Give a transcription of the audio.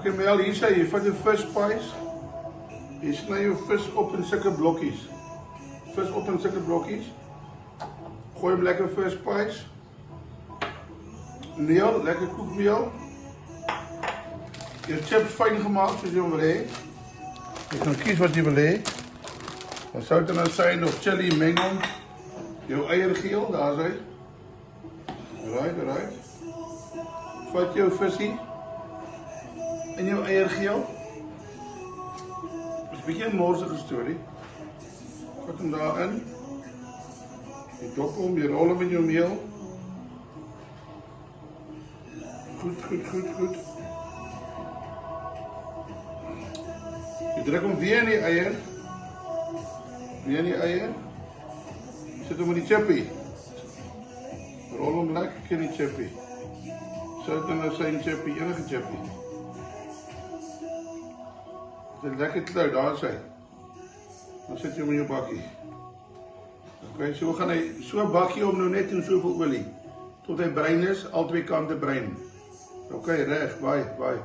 Okay, Mel, hier sê jy vat jou vispies. Jy sny jou vis op in sulke blokkies. Vis op in sulke blokkies. Gooi hom lekker vispies. Meel, lekker koekmeel. Jou chips fyn gemaak soos jy hom wil hê. Jy kan kies wat jy wil hê. Dan sout en asyn of chili meng hom. Jou eiergeel, daar is hy. Right. Vat jou visie in jou eiergeel. Dit is 'n bietjie 'n morsige storie. Vat hom daarin. Jy dop hom, jy rol hom in jou meel. Goed. Jy druk hom weer in die eier. Sit hom in die chippy. Rol hom lekker in die chippy. Sout en asyn chippy, enige chippy. Dit is lekker klou, daar is hy. Dan sit jy hom in jou bakkie. Ok, so gaan hy so bakkie om nou net in soveel olie. Tot hy bruin is, al twee kante bruin. Ok, reg, baie.